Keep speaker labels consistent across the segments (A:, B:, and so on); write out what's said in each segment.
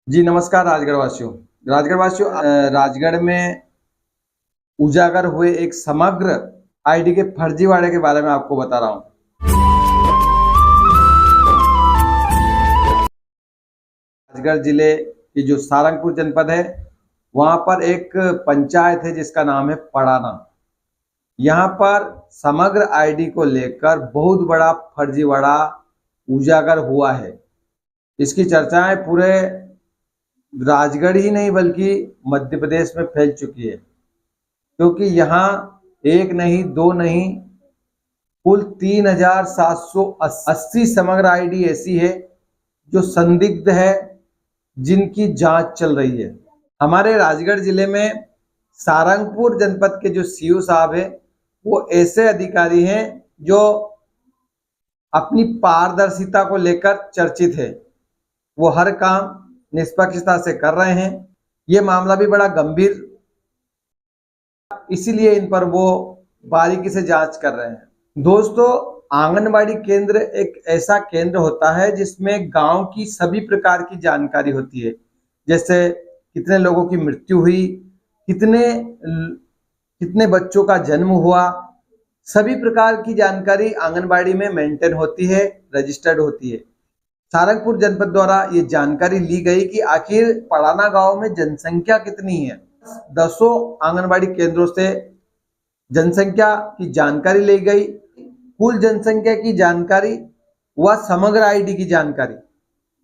A: जी नमस्कार राजगढ़ वासियों राजगढ़ में उजागर हुए एक समग्र आईडी के फर्जीवाड़े के बारे में आपको बता रहा हूं। राजगढ़ जिले की जो सारंगपुर जनपद है वहां पर एक पंचायत है जिसका नाम है पड़ाना। यहाँ पर समग्र आईडी को लेकर बहुत बड़ा फर्जीवाड़ा उजागर हुआ है। इसकी चर्चाएं पूरे राजगढ़ ही नहीं बल्कि मध्य प्रदेश में फैल चुकी है, क्योंकि यहाँ एक नहीं दो नहीं कुल 3780 समग्र आईडी ऐसी है जो संदिग्ध है, जिनकी जांच चल रही है। हमारे राजगढ़ जिले में सारंगपुर जनपद के जो सीओ साहब है वो ऐसे अधिकारी हैं जो अपनी पारदर्शिता को लेकर चर्चित है। वो हर काम निष्पक्षता से कर रहे हैं। ये मामला भी बड़ा गंभीर, इसीलिए इन पर वो बारीकी से जांच कर रहे हैं। दोस्तों, आंगनबाड़ी केंद्र एक ऐसा केंद्र होता है जिसमें गांव की सभी प्रकार की जानकारी होती है, जैसे कितने लोगों की मृत्यु हुई, कितने बच्चों का जन्म हुआ, सभी प्रकार की जानकारी आंगनबाड़ी में मेंटेन होती है, रजिस्टर्ड होती है। सारंगपुर जनपद द्वारा ये जानकारी ली गई कि आखिर पड़ाना गांव में जनसंख्या कितनी है। 10 आंगनबाड़ी केंद्रों से जनसंख्या की जानकारी ली गई। कुल जनसंख्या की जानकारी व समग्र आईडी की जानकारी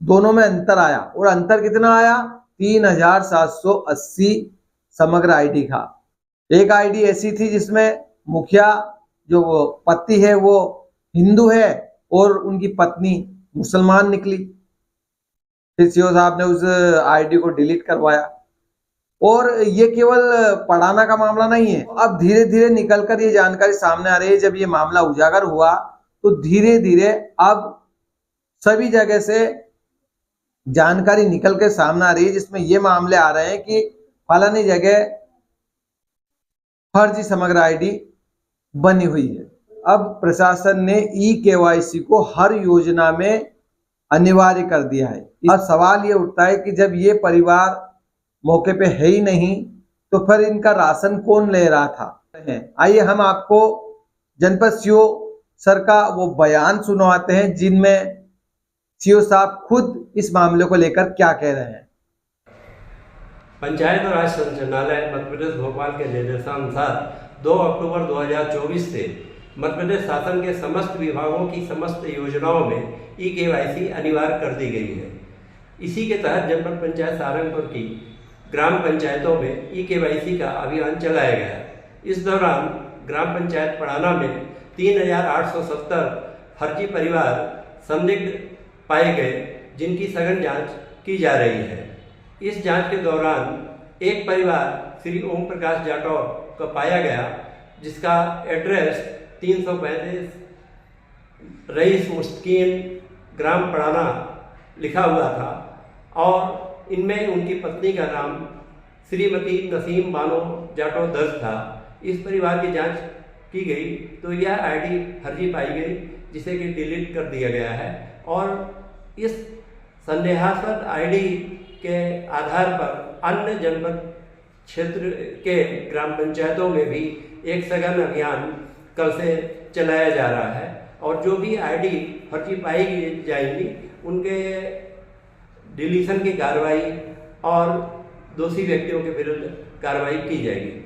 A: दोनों में अंतर आया, और अंतर कितना आया? 3780 समग्र आईडी का। एक आईडी ऐसी थी जिसमें मुखिया जो पति है वो हिंदू है और उनकी पत्नी मुसलमान निकली। फिर सीओ साहब ने उस आईडी को डिलीट करवाया। और ये केवल पड़ाना का मामला नहीं है, अब धीरे धीरे निकलकर ये जानकारी सामने आ रही है। जब ये मामला उजागर हुआ तो धीरे धीरे अब सभी जगह से जानकारी निकल के सामने आ रही है, जिसमें ये मामले आ रहे हैं कि फलानी जगह फर्जी समग्र आईडी बनी हुई है। अब प्रशासन ने ई-केवाईसी को हर योजना में अनिवार्य कर दिया है। अब सवाल ये उठता है कि जब ये परिवार मौके पे है ही नहीं तो फिर इनका राशन कौन ले रहा था? आइए हम आपको जनपद सीओ सर का वो बयान सुनवाते हैं, जिनमें सीओ साहब खुद इस मामले को लेकर क्या कह रहे हैं।
B: पंचायत और राज संचालनालय मध्य प्रदेश भोपाल के निर्देशानुसार 2 अक्टूबर 2024 से मध्य प्रदेश शासन के समस्त विभागों की समस्त योजनाओं में ई-केवाईसी अनिवार्य कर दी गई है। इसी के तहत जनपद पंचायत सारंगपुर की ग्राम पंचायतों में ई-केवाईसी का अभियान चलाया गया। इस दौरान ग्राम पंचायत पड़ाना में 3870 फर्जी परिवार संदिग्ध पाए गए, जिनकी सघन जांच की जा रही है। इस जांच के दौरान एक परिवार श्री ओम प्रकाश जाटौर का पाया गया, जिसका एड्रेस 335 रईस मुस्तकीन ग्राम पड़ाना लिखा हुआ था, और इनमें उनकी पत्नी का नाम श्रीमती नसीम बानो जाटौर दर्ज था। इस परिवार की जांच की गई तो यह आईडी फर्जी पाई गई, जिसे कि डिलीट कर दिया गया है। और इस संदेहास्पद आईडी के आधार पर अन्य जनपद क्षेत्र के ग्राम पंचायतों में भी एक सघन अभियान कल से चलाया जा रहा है, और जो भी आईडी फर्जी पाई जाएंगी उनके डिलीशन की कार्रवाई और दोषी व्यक्तियों के विरुद्ध कार्रवाई की जाएगी।